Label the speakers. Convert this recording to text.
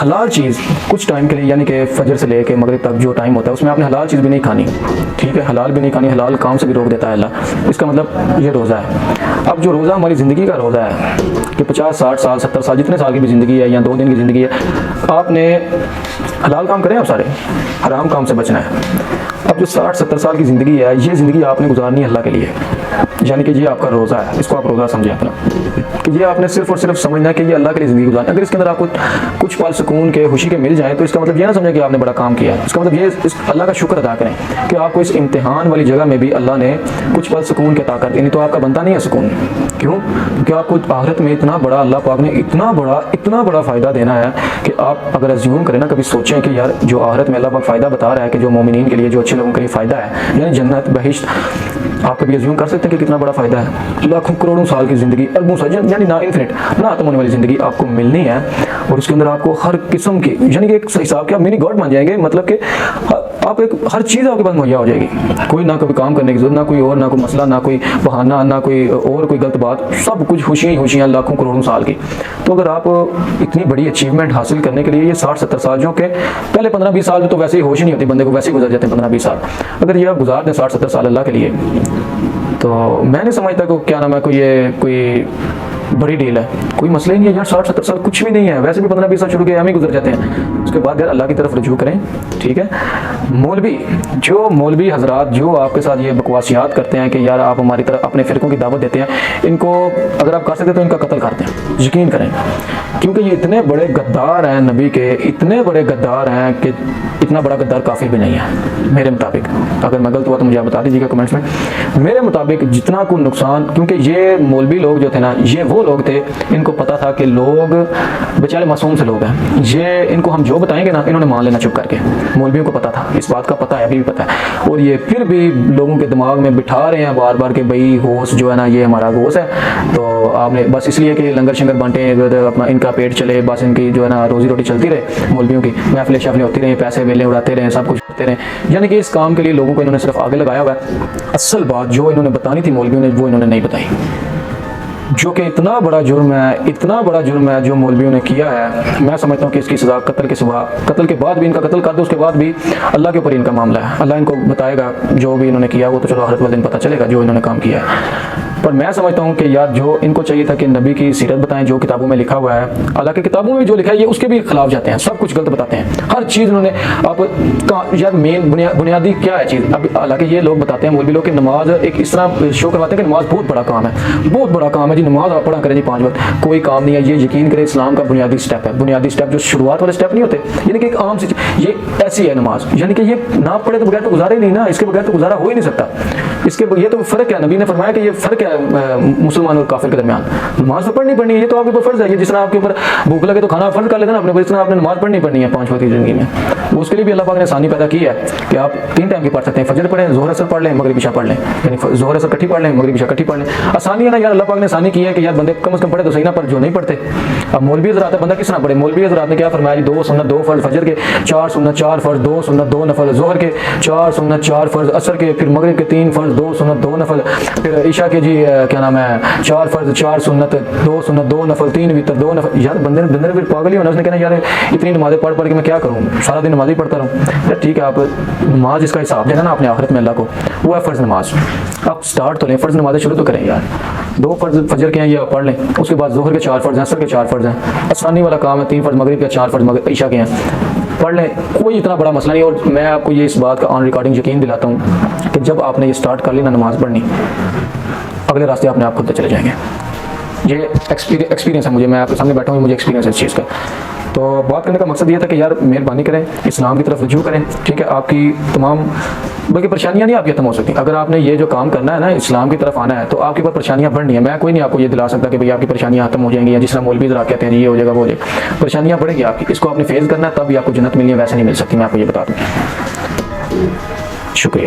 Speaker 1: حلال چیز کچھ ٹائم کے لیے، یعنی کہ فجر سے لے کے مغرب تک جو ٹائم ہوتا ہے اس میں آپ نے حلال چیز بھی نہیں کھانی، ٹھیک ہے، حلال بھی نہیں کھانی، حلال کام سے بھی روک دیتا ہے اللہ، اس کا مطلب یہ روزہ ہے۔ اب جو روزہ ہماری زندگی کا روزہ ہے کہ 50 60 سال 70 سال جتنے سال کی بھی زندگی ہے یا 2 دن کی زندگی ہے، آپ نے حلال کام کریں، آپ سارے حرام کام سے بچنا ہے۔ اب جو 60 70 سال کی زندگی ہے، یہ زندگی آپ نے گزارنی ہے اللہ کے لیے، یعنی کہ یہ آپ کا روزہ ہے، اس کو آپ روزہ سمجھیں اپنا، کہ یہ آپ نے صرف اور صرف سمجھنا ہے کہ یہ اللہ کے لیے زندگی گزارنا ہے۔ اگر اس کے اندر آپ کو کچھ پل سکون کے خوشی کے مل جائیں تو اس کا مطلب یہ نہ سمجھیں کہ آپ نے بڑا کام کیا ہے، اس کا مطلب یہ اللہ کا شکر ادا کریں کہ آپ کو اس امتحان والی جگہ میں بھی اللہ نے کچھ پل سکون کے عطا کر دی، نہیں تو آپ کا بنتا نہیں ہے سکون۔ کیوں؟ کیونکہ آپ کو آخرت میں اتنا بڑا اللہ پاک نے اتنا بڑا فائدہ دینا ہے کہ آپ اگر ازیوم کریں نا، کبھی سوچیں کہ یار جو آخرت میں اللہ پاک فائدہ بتا رہا ہے کہ جو مومنین کے لیے، جو اچھے لوگوں کے لیے فائدہ ہے، یعنی جنت بہشت، آپ کبھی ازیوم کر سکتے ہیں کہ کتنا بڑا فائدہ ہے؟ لاکھوں کروڑوں سال کی زندگی، اربوں سال، یعنی نا انفینٹ، نہ ختم ہونے والی زندگی آپ کو ملنی ہے، اور اس کے اندر آپ کو ہر قسم کی، یعنی کہ ایک حساب کے آپ منی گاڈ بن جائیں گے، مطلب کہ آپ ایک ہر چیز آپ کے پاس مہیا ہو جائے گی، کوئی نہ کبھی کام کرنے کی ضرورت، نہ کوئی اور، نہ کوئی مسئلہ، نہ کوئی بہانہ، نہ کوئی اور کوئی غلط بات، سب کچھ خوشیاں لاکھوں کروڑوں سال کی۔ تو اگر آپ اتنی بڑی اچیومنٹ حاصل کرنے کے لیے یہ 60 70 سال، جو کہ پہلے 15 20 سال تو ویسے ہی ہوش ہی نہیں ہوتی بندے کو، ویسے ہی گزر جاتے ہیں 15 20 سال، اگر یہ آپ گزار دیں 60 70 سال اللہ کے لیے، تو میں نہیں سمجھتا کہ کیا نام ہے کوئی بڑی ڈیل ہے، کوئی مسئلہ ہی نہیں ہے یار، 60 70 سال کچھ بھی نہیں ہے، ویسے بھی 15 20 سال شروع کے ہم ہی گزر جاتے ہیں، اس کے بعد یار اللہ کی طرف رجوع کریں، ٹھیک ہے۔ مولوی حضرات جو آپ کے ساتھ یہ بکواسیات کرتے ہیں کہ یار آپ ہماری طرف اپنے فرقوں کی دعوت دیتے ہیں، ان کو اگر آپ کر سکتے تو ان کا قتل کرتے ہیں، یقین کریں، کیونکہ یہ اتنے بڑے غدار ہیں نبی کے، اتنے بڑے غدار ہیں کہ اتنا بڑا غدار کافر بھی نہیں ہے میرے مطابق، اگر میں غلط ہوا تو مجھے بتا دیجیے گا کمنٹس میں۔ میرے مطابق جتنا کو نقصان، کیونکہ یہ مولوی لوگ جو تھے نا، یہ وہ لوگ تھے ان کو پتا تھا کہ لوگ بیچارے معصوم سے لوگ ہیں، یہ ان کو ہم جو بتائیں گے نا انہوں نے مان لینا چپ کر کے، مولویوں کو پتا تھا، اس بات کا پتا ہے، ابھی بھی پتا ہے، اور یہ پھر بھی لوگوں کے دماغ میں بٹھا رہے ہیں بار بار کہ بھائی غوث جو ہے نا یہ ہمارا غوث ہے، تو آپ نے بس اس لیے کہ لنگر شنگر بانٹیں، اپنا ان کا پیٹ چلے، بس ان کی جو ہے نا روزی روٹی چلتی رہے، مولویوں کی محفلیں شفلیں ہوتی رہیں، پیسے ویلے اڑاتے رہیں، سب کچھ کرتے رہیں، یعنی کہ اس کام کے لیے لوگوں کو انہوں نے صرف آگے لگایا ہوا ہے۔ اصل بات جو انہوں نے بتانی تھی مولویوں نے، وہ انہوں نے نہیں بتائی، جو کہ اتنا بڑا جرم ہے جو مولویوں نے کیا ہے۔ میں سمجھتا ہوں کہ اس کی سزا قتل کے سوا، قتل کے بعد بھی ان کا قتل کر دو، اس کے بعد بھی اللہ کے اوپر ان کا معاملہ ہے، اللہ ان کو بتائے گا جو بھی انہوں نے کیا، وہ تو چلو آخرت والے دن پتہ چلے گا جو انہوں نے کام کیا ہے۔ پر میں سمجھتا ہوں کہ یار جو ان کو چاہیے تھا کہ نبی کی سیرت بتائیں، جو کتابوں میں لکھا ہوا ہے، حالانکہ کتابوں میں جو لکھا ہے یہ اس کے بھی خلاف جاتے ہیں، سب کچھ غلط بتاتے ہیں، ہر چیز انہوں نے آپ یار مین بنیادی کیا ہے چیز، اب حالانکہ یہ لوگ بتاتے ہیں مولوی لوگ کہ نماز ایک اس طرح شو کرواتے ہیں کہ نماز بہت بڑا کام ہے، بہت بڑا کام ہے جی، نماز آپ پڑھا کریں جی 5 وقت، کوئی کام نہیں ہے، یہ یقین کریں اسلام کا بنیادی سٹیپ ہے، بنیادی سٹیپ جو شروعات والے سٹیپ نہیں ہوتے، یعنی کہ ایک عام سی یہ ایسی ہے نماز، یعنی کہ یہ نہ پڑھے تو بغیر تو گزارا ہی نہیں نا، اس کے بغیر تو گزارا ہو ہی نہیں سکتا، اس کے یہ تو فرق ہے، نبی نے فرمایا کہ یہ فرق ہے مسلمان اور کافر کے درمیان، نماز تو پڑھنی ہے، یہ تو آپ کے اوپر فرض ہے، یہ جس طرح آپ کے اوپر بھوک لگے تو کھانا فرض کر لیتے ہیں اپنے اوپر، اس طرح آپ نے نماز پڑھنی ہے 5 وقت کی زندگی میں، اس کے لیے بھی اللہ پاک نے آسانی پیدا کی ہے کہ آپ 3 ٹائم کی پڑھ سکتے ہیں، فجر پڑھیں، ظہر اثر پڑھ لیں، مغرب عشاء پڑھ لیں، یعنی ظہر اثر کٹھی پڑھ لیں، مغرب عشاء کٹھی پڑھ لیں، آسانی ہے نا یار، اللہ پاک نے آسانی کی ہے کہ یار بندے کم از کم پڑھے تو صحیح نہ، پر جو نہیں پڑھتے، اب مولوی حضرات ہے، بندہ کس طرح پڑھے، مولوی حضرات نے کیا فرمایا جی 2 سنت 2 فرض فجر کے، 4 سنت 4 فرض، 2 سنت 2 نفل ظہر کے، 4 سنت 4 فرض عصر کے، پھر مغرب کے 3 فرض 2 سنت 2 نفل، پھر عشاء کے جی کیا نام ہے 4 فرض 4 سنت 2 سنت 2 نفل 3 وتر 2 نفل، یار بندے نے پھر پاگل ہی ہونا، اس نے کہنا یار اتنی نمازیں پڑھ کے میں کیا کروں، سارا دن نماز ہی پڑھتا رہوں، یار ٹھیک ہے آپ نماز اس کا حساب دینا نا اپنے آخرت میں اللہ کو، وہ ہے فرض نماز، آپ سٹارٹ تو لیں، فرض نمازیں شروع تو کریں یار، 2 فرض فجر کے ہیں یہ آپ پڑھ لیں، اس کے بعد ظہر کے 4 فرض ہیں، عصر کے 4 فرض ہیں، آسانی والا کام ہے، 3 فرض مغرب کے، 4 فرض عشاء کے ہیں، پڑھ لیں، کوئی اتنا بڑا مسئلہ نہیں، اور میں آپ کو یہ اس بات کا آن ریکارڈنگ یقین دلاتا ہوں کہ جب آپ نے یہ سٹارٹ کر لی نا نماز پڑھنی، اگلے راستے اپنے آپ خود چلے جائیں گے، یہ ایکسپیرینس ہے مجھے، میں آپ کے سامنے بیٹھا ہوں، مجھے ایکسپیرینس ہے اس چیز کا۔ تو بات کرنے کا مقصد یہ تھا کہ یار مہربانی کریں، اسلام کی طرف رجوع کریں، ٹھیک ہے، آپ کی تمام بلکہ پریشانیاں نہیں آپ کی ختم ہو سکتی، اگر آپ نے یہ جو کام کرنا ہے نا، اسلام کی طرف آنا ہے، تو آپ کے اوپر پریشانیاں بڑھنی ہیں، میں کوئی نہیں آپ کو یہ دلا سکتا کہ بھئی آپ کی پریشانیاں ختم ہو جائیں گی، یا جس طرح مولوی حضرات کہتے ہیں یہ ہو جائے گا وہ ہو جائے گا، پریشانیاں بڑھیں گی آپ کی، اس کو آپ نے فیس کرنا ہے، تب ہی آپ کو جنت ملنی ہے، ویسے نہیں مل سکتی، میں آپ کو یہ بتا دوں۔ شکریہ۔